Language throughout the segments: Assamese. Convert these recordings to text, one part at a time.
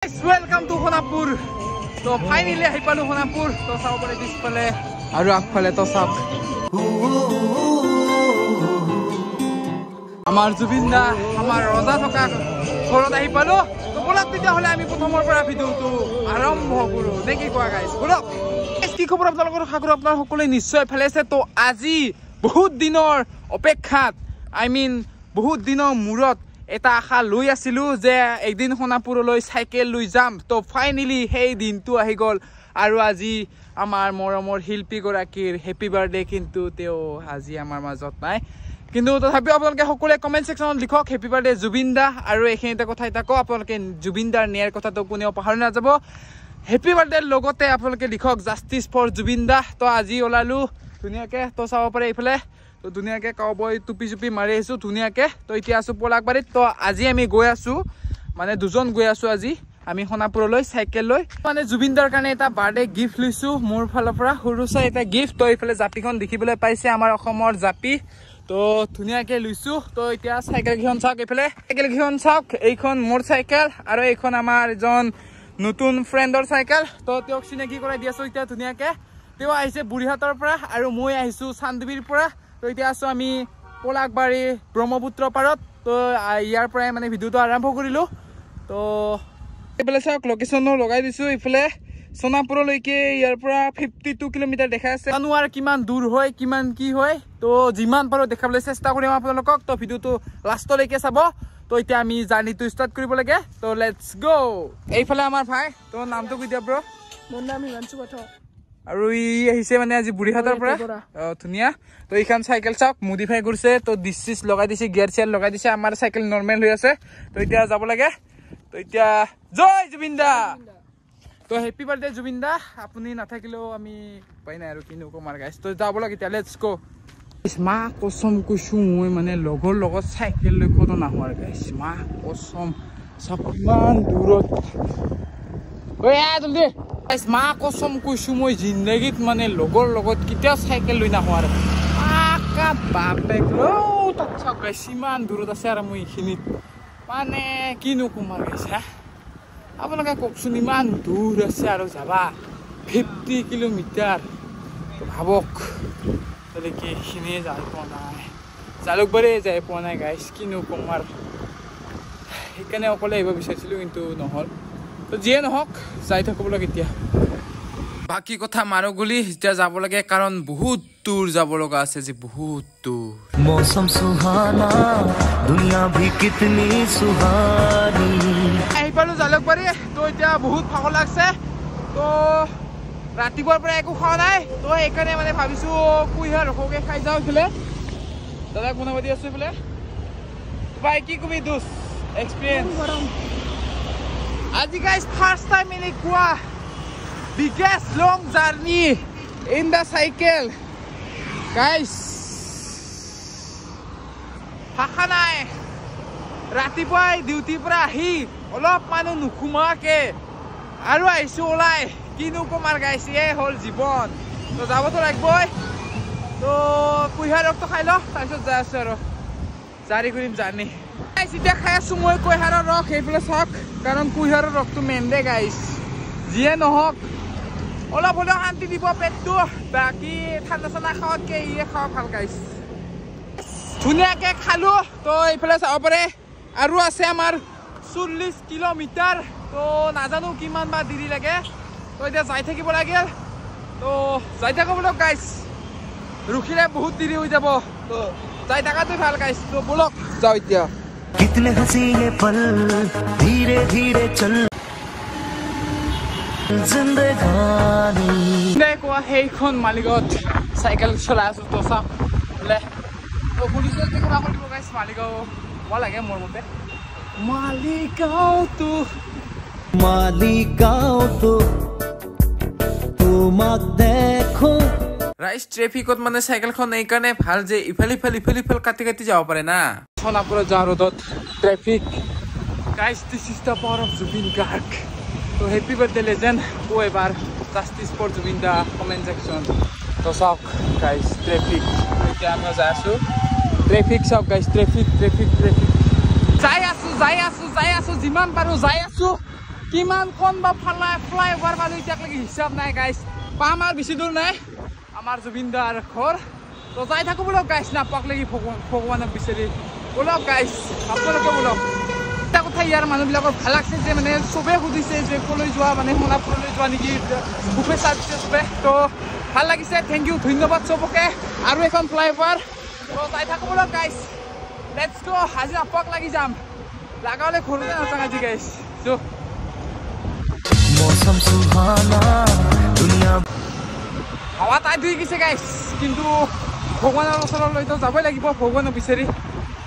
Welcome to Honapur. So finally I palu Honapur. To sao pare pispale aru agphale to sab. Amar Jubinda, amar Roja thoka ঘৰত আহি পালো। তো বলক তেতিয়া হলে আমি প্ৰথমৰ পৰা ভিডিওটো আৰম্ভ কৰো। দেখি কোৱা গাইস। বলক। কি খবৰ আপোনালোকৰ খাগৰ আপোনাৰ সকলোৱে নিশ্চয় ফেলেছে। তো আজি বহুত দিনৰ অপেক্ষাত বহুত দিনৰ মূৰত এটা আশা লৈ আছিলো যে একদিন সোনাপুৰলৈ সাইকেল লৈ যাম। তো ফাইনালি সেই দিনটো আহি গল আৰু আজি আমাৰ মৰমৰ শিল্পী গৰাকীৰ হেপি বাৰ্থডে কিন্তু তেও আজি আমাৰ মাজত নাই। কিন্তু তথাপিও আপোনালোকে সকলোৱে কমেন্ট সেকশনত লিখক হেপি বাৰ্থডে জুবিন দা আৰু এইখিনিতে কথা এটা কও আপোনালোকে জুবিন দাৰ নিয়াৰ কথাটো কোনেও পাহৰি নাযাব। হেপি বাৰ্থডে লগতে আপোনালোকে লিখক জাস্টিস ফৰ জুবিন দা। তো আজি ওলালো ধুনিয়াকে। তো চাব পাৰে এইফালে তো ধুনিয়াকে কাউবয় টুপি চুপি মাৰি আছো ধুনিয়াকে। তো এতিয়া আছো পলাকবাৰীত। তো আজি আমি গৈ আছো মানে দুজন গৈ আছো আজি আমি সোনাপুৰলৈ সাইকেল লৈ মানে জুবিন দাৰ কাৰণে এটা বাৰ্থডে গিফট লৈছো মোৰ ফালৰ পৰা সৰুসা এটা গিফট। তো এইফালে জাপিখন দেখিবলৈ পাইছে আমাৰ অসমৰ জাপি। তো ধুনিয়াকে লৈছো। তো এতিয়া সাইকেল গিখন চাওক এইফালে সাইকেল গিখন চাওক এইখন মোৰ সাইকেল আৰু এইখন আমাৰ এজন নতুন ফ্ৰেণ্ডৰ সাইকেল। তো তেওঁক চিনাকি কৰাই দি আছো এতিয়া ধুনিয়াকে। তেওঁ আহিছে বুঢ়ীহাটৰ পৰা আৰু মই আহিছো চান্দবিৰ পৰা। তো এতিয়া আছো আমি পলাকবাৰী ব্ৰহ্মপুত্ৰ পাৰত। তো ইয়াৰ পৰাই মানে ভিডিওটো আৰম্ভ কৰিলো। তো এইফালে চাওক লোকেশ্যনো লগাই দিছো এইফালে সোনাপুৰলৈকে ইয়াৰ পৰা 52 কিলোমিটাৰ দেখাই আছে। জানো আৰু কিমান দূৰ হয় কিমান কি হয়। তো যিমান পাৰো দেখাবলৈ চেষ্টা কৰিম আপোনালোকক। তো ভিডিওটো লাষ্টলৈকে চাব। তো এতিয়া আমি জাৰ্নিটো ষ্টাৰ্ট কৰিব লাগে। তো লেটস গো। এইফালে আমাৰ ভাই তো নামটো কৈ দিয়া ব্ৰ। মোৰ নাম হিমাংশু পাঠক আৰু ই আহিছে মানে আজি বুঢ়ীহাটৰ পৰা। ধুনীয়া। তো এইখন চাইকেল চাওক মডিফাই কৰিছে। তো ডিছ লগাই দিছে গিয়াৰ চিয়াৰ লগাই দিছে। আমাৰ চাইকেল নৰ্মেল হৈ আছে। তো এতিয়া যাব লাগে। তো এতিয়া জয় জুবিন দা। তো হেপি বাৰ্থডে জুবিন দা। আপুনি নাথাকিলেও আমি উপায় নাই আৰু কিনো কমাৰ গাইছ। তো যাব লাগে এতিয়া লেটস গো। মা কসম কৈছো মই মানে লগৰ লগত চাইকেল লৈ ক'তো নাহো আৰু গাইছ। মা কসম চাপ ইমান দূৰত ঐ আ জলদি গাইছ। মা কসম কৈছো মই জিন্দগীত মানে লগৰ লগত কেতিয়াও চাইকেল লৈ নাহো আৰু পাকা বাপেক তাত চাওক গাইছ ইমান দূৰত আছে আৰু মই এইখিনিত মানে কিনো কমাৰ গাইছ। আপোনালোকে কওকচোন ইমান দূৰ আছে আৰু যাবা 50 কিলোমিটাৰ। তো ভাবক তালৈকে এইখিনিয়ে যাই পোৱা নাই জালুকবাৰী যাই পোৱা নাই গাইছ কিনো কমাৰ। সেইকাৰণে অকলে আহিব বিচাৰিছিলো কিন্তু নহ'ল। তো যিয়ে নহওক যাই থাকব লাগে এতিয়া। বাকী কথা মাৰো গুলি এতিয়া যাব লাগে কাৰণ বহুত দূৰ যাব লগা আছে যে বহুত দূৰ। मौसम सुहाना दुनिया भी कितनी सुहानी। আহি পালো জালুকবাৰী। তো এতিয়া বহুত ভাগৰ লাগছে। তো ৰাতিপুৱাৰ পৰা একো খোৱা নাই। তো সেইকাৰণে মানে ভাবিছো কুঁহিয়াৰ ৰসকে খাই যাওঁ এইফালে। দাদাক বনাব দি আছো এইফালে। ভাই কি কবি দোষ এক্সপিৰিয়েঞ্চ আজি গাইজ ফাৰ্ষ্ট টাইম এনেকুৱা biggest long journey in the cycle guys। ভাষা নাই ৰাতিপুৱাই ডিউটিৰ পৰা আহি অলপ মানুহ নুখুমাকে আৰু আহিছো ওলাই কিনো কমাৰ গাইছ। এই হ'ল জীৱন। তো যাবতো লাগিবই। তো কুঁহিয়াৰ ৰসটো খাই ল তাৰপিছত যাই আছো আৰু জাৰি কৰিম জাৰ্নি। এতিয়া খাই আছো মই কুঁহিয়াৰৰ ৰস এইফালে চাওক কাৰণ কুঁহিয়াৰৰ ৰসটো মেইন দে গাইছ। যিয়ে নহওক অলপ হ'লেও শান্তি দিব পেটটো। বাকী ঠাণ্ডা চাণ্ডা খাৱাতকে ইয়ে খাৱা ভাল গাইছ। ধুনীয়াকে খালো। তো এইফালে চাব পাৰে আৰু আছে আমাৰ 40 কিলোমিটাৰ। তো নাজানো কিমান বা দেৰি লাগে। তো এতিয়া যাই থাকিব লাগিল। তো যাই থাকো বলক গাইছ ৰখিলে বহুত দেৰি হৈ যাব। তো যাই থাকাটোই ভাল গাইছ। তো বলক যাওঁ এতিয়া। कितने हसीने पल धीरे धीरे चल जिंदगानी। কোৱা সেইখন মালিগাঁৱত চাইকেল চলাই আছো। তো চাওক বোলে তো পুলিচত কিবা কৰিব গাইছ। মালিগাঁও মই লাগে মোৰ মতে মালিগাঁওটো मालिकाओं तो তোমাক দেখো। ৰাইজ ট্ৰেফিকত মানে চাইকেলখন এইকাৰণে ভাল যে ইফাল কাটি কাটি যাব পাৰে না। সোনাপুৰত যোৱা ৰ'দত traffic guys. This is the power of Zubeen Garg. তো হেপি বাৰ্থডে লেজেণ্ড ও এবাৰ justice for Zubeen the comment section. তো চাওক গাইজ ট্ৰেফিক এতিয়া আমি যাই আছো। ট্ৰেফিক চাওক গাইজ ট্ৰেফিক যাই আছো যিমান পাৰো যাই আছো। কিমানখন বা ফ্লাইঅভাৰ পালো এতিয়ালৈকে হিচাপ নাই গাইছ পাম আৰু বেছি দূৰ নাই আমাৰ জুবিনদাৰ ঘৰ তো যাই থাকো বোলক গাইছ নাপাক লাগি ভগৱানক বিচাৰি বোলক গাইছ আপোনালোকে বোলক এটা কথা ইয়াৰ মানুহবিলাকৰ ভাল লাগছে যে মানে চবে সুধিছে যে কলৈ যোৱা মানে সোণাপুৰলৈ যোৱা নেকি বুফে চাৰ্ভিছে চবে তো ভাল লাগিছে থেংক ইউ ধন্যবাদ চবকে আৰু এখন ফ্লাইঅভাৰ তো যাই থাকো বোলক গাইছ লেটছ গো আজি নাপাক লাগি যাম লাগালে ঘৰতে নাথাক আজি গাইছ তো मौसम सुहाना दुनिया হাৱা তাই ধুই গৈছে গাইছ কিন্তু ভগৱানৰ ওচৰলৈ তো যাবই লাগিব ভগৱানক বিচাৰি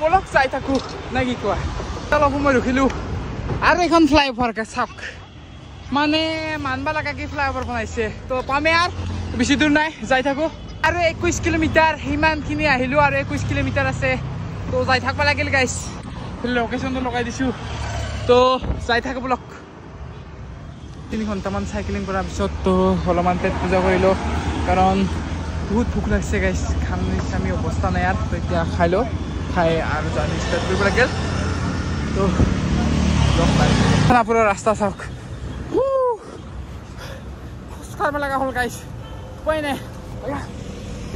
বলক যাই থাকো নে কি কোৱা অলপ সময় ৰখিলোঁ আৰু এখন ফ্লাইঅভাৰ চাওক মানে মানবা লাগাকে ফ্লাইঅভাৰ বনাইছে তো পামে আৰু বেছি দূৰ নাই যাই থাকো আৰু 21 কিলোমিটাৰ সিমানখিনি আহিলোঁ আৰু 21 কিলোমিটাৰ আছে তো যাই থাকিব লাগিল গাইছ লোকেশ্যনটো লগাই দিছোঁ তো যাই থাকো বলক 3 ঘণ্টামান চাইকেলিং কৰাৰ পিছত তো অলপমান পেট পূজা কৰিলোঁ কাৰণ বহুত ভোক লাগিছে গাইছ খাম আমি অৱস্থা নাই আৰু তো এতিয়া খাই লওঁ খাই আৰু জাৰ্ণি ষ্টাৰ্ট কৰিব লাগিল তো খানাপুৰৰ ৰাস্তা চাওক খোজ কাঢ়িব লগা হ'ল গাইছ উপায় নাই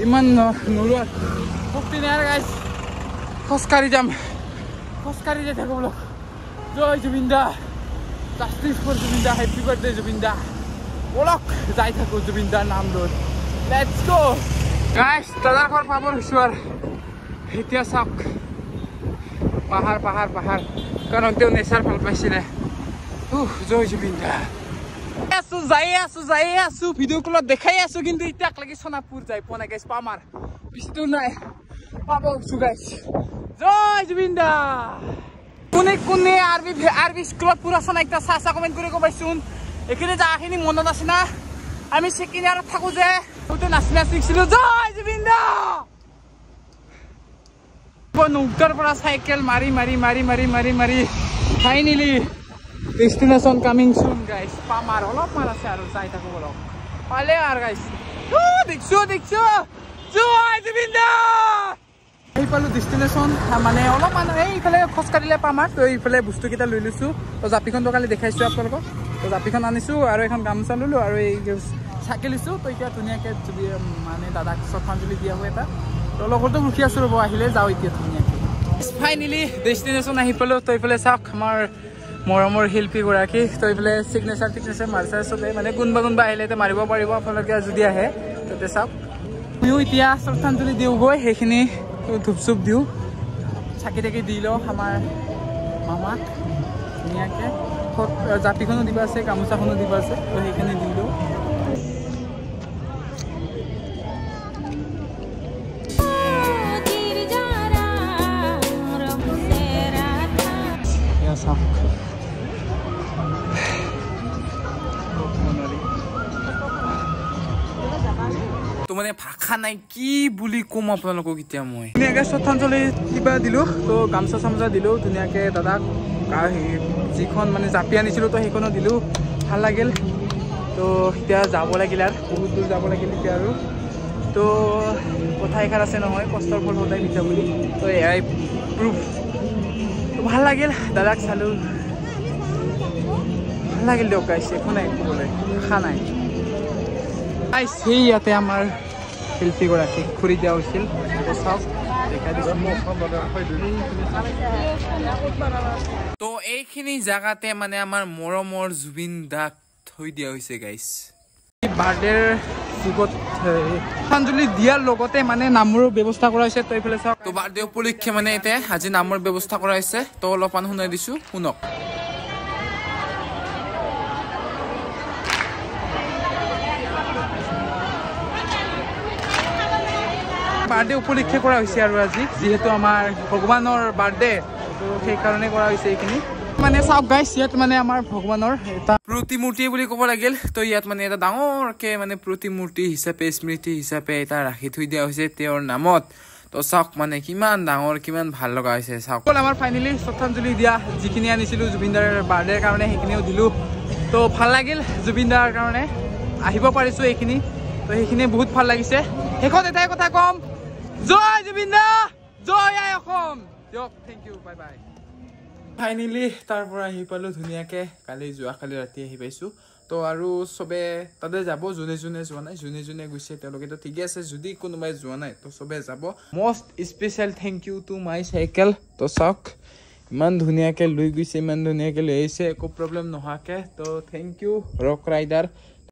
ইমান নোলোৱা শক্তি নাই আৰু গাইছ খোজকাঢ়ি যাম খোজকাঢ়ি যাই থাকোঁ বোলো জয় জুবিন দা জাষ্টিছ ফৰ জুবিন দা হেপী বাৰ্থডে জুবিন দা বলক যাই থাকোঁ জুবিন দাৰ নাম লৈ লেটছ গো গাইছ দাদাৰ ঘৰ পাব হৈছোঁ আৰু এতিয়া চাওক পাহাৰ পাহাৰ পাহাৰ কাৰণ তেওঁ নেচাৰ ভাল পাইছিলে জয় জুবিন দা যাই আছো ভিডিঅ' কলত দেখাই আছো কিন্তু এতিয়া লাগি সোণাপুৰ যাই পোৱা নাই গাইছ পাম আৰু বেছি দূৰ নাই পাব হৈছোঁ গাইছ জয় জুবিন দা কোনে কোনে আৰবি স্কুলত পুৰা চোন একটা চাহ কমেণ্ট কৰি ক'বাইচোন এইখিনি জাগাখিনি মনত আছে না আমি ছেকেণ্ড ইয়াৰত থাকো যে গোটেই নাচি শিকিছিলোঁ জয় জুবিন দা নৌকাৰ পৰা চাইকেল মাৰি মাৰি মাৰি মাৰি মাৰি মাৰি ফাইনেলি ডেষ্টিনেশ্যন কামিং চুন গাইছ পাম আৰু অলপমান আছে আৰু যাই থাকো বলক পালে আৰু গাইছ দেখিছো জয় জুবিন দা আহি পালোঁ ডেষ্টিনেশ্যন মানে অলপমান এইফালে খোজকাঢ়িলে পাম আৰু তো এইফালে বস্তুকেইটা লৈ লৈছোঁ তো জাপিখনটো কালি দেখাইছোঁ আপোনালোকক তো জাপিখন আনিছোঁ আৰু এখন গামোচা ল'লোঁ আৰু এই চাইকেল লৈছোঁ তো এতিয়া ধুনীয়াকৈ যদি মানে দাদাক শ্ৰদ্ধাঞ্জলি দিয়া হয় এটা তো লগতো ৰখি আছোঁ ৰ'ব আহিলে যাওঁ এতিয়া ধুনীয়াকৈ ফাইনেলি ডেষ্টিনেশ্যন আহি পালোঁ তো এইফালে চাওক আমাৰ মৰমৰ শিল্পীগৰাকী তো এইফালে ছিগনেচাৰ মাৰ্চাৰ চবে মানে কোনোবা আহিলে মাৰিব পাৰিব আপোনালোকে যদি আহে তাতে চাওক ময়ো এতিয়া শ্ৰদ্ধাঞ্জলি দিওঁগৈ সেইখিনি ধূপ চুপ দিওঁ চাকি তাকি দি লওঁ আমাৰ মামাক ধুনীয়াকৈ জাপিখনো দিব আছে গামোচাখনো দিব আছে তো সেইখিনি দি লওঁ তো মানে ভাষা নাই কি বুলি ক'ম আপোনালোকক এতিয়া মই ধুনীয়াকৈ শ্ৰদ্ধাঞ্জলি কিবা দিলোঁ তো গামোচা চামোচা দিলোঁ ধুনীয়াকৈ দাদাক যিখন মানে জাপি আনিছিলোঁ তো সেইখনো দিলোঁ ভাল লাগিল তো এতিয়া যাব লাগিল আৰু বহুত দূৰ যাব লাগিল এতিয়া আৰু তো কথা এষাৰ আছে নহয় কষ্টৰ ফল সদায় মিঠা বুলি তো এয়াই প্ৰুফ তো ভাল লাগিল দাদাক চালোঁ ভাল লাগিল দিয়ক গাইছে একো নাই ক'বলৈ ভাষা নাই সেই ইয়াতে আমাৰ শিল্পীগৰাকীক খুৰি দিয়া হৈছিল চাওক দেখাই দিছোঁ তো এইখিনি জেগাতে মানে আমাৰ মৰমৰ জুবিন দাক থৈ দিয়া হৈছে গাইছ বাৰ্থডেৰ যুগত শ্ৰদ্ধাঞ্জলি দিয়াৰ লগতে মানে নামৰ ব্যৱস্থা কৰা হৈছে তো এইফালে চাওক তো বাৰ্থডে উপলক্ষে মানে এতিয়া আজি নামৰ ব্যৱস্থা কৰা হৈছে তো অলপমান শুনাই দিছোঁ শুনক বাৰ্থডে উপলক্ষে কৰা হৈছে আৰু আজি যিহেতু আমাৰ ভগৱানৰ বাৰ্থডে তো সেইকাৰণে কৰা হৈছে এইখিনি মানে চাওক গাইছ ইয়াত মানে আমাৰ ভগৱানৰ এটা প্ৰতিমূৰ্তি বুলি ক'ব লাগিল তো ইয়াত মানে এটা ডাঙৰকৈ মানে প্ৰতিমূৰ্তি হিচাপে স্মৃতি হিচাপে এটা ৰাখি থৈ দিয়া হৈছে তেওঁৰ নামত তো চাওক মানে কিমান ডাঙৰ কিমান ভাল লগা হৈছে চাওক আমাৰ ফাইনেলি শ্ৰদ্ধাঞ্জলি দিয়া যিখিনি আনিছিলোঁ জুবিনদাৰ বাৰ্থডেৰ কাৰণে সেইখিনিও দিলোঁ তো ভাল লাগিল জুবিনদাৰ কাৰণে আহিব পাৰিছোঁ এইখিনি তো সেইখিনি বহুত ভাল লাগিছে শেষত এটাই কথা ক'ম জয় জুবিন দা জয় আই অসম দিয়ক thank you bye bye finally তাৰ পৰা আহি পালো ধুনীয়াকে কালি ৰাতি আহি পাইছো তো আৰু সবে তাতে যাব যোনে যোৱা নাই যোনে গৈছে তেওঁলোকে তো ঠিকে আছে যদি কোনোবাই যোৱা নাই তো সবে যাব most special thank you to my cycle তো চাওক ইমান ধুনীয়াকে লৈ গৈছে ইমান ধুনীয়াকে লৈ আহিছে একো প্ৰব্লেম নোহোৱাকে তো থ্যাংক ইউ ৰক ৰাইডাৰ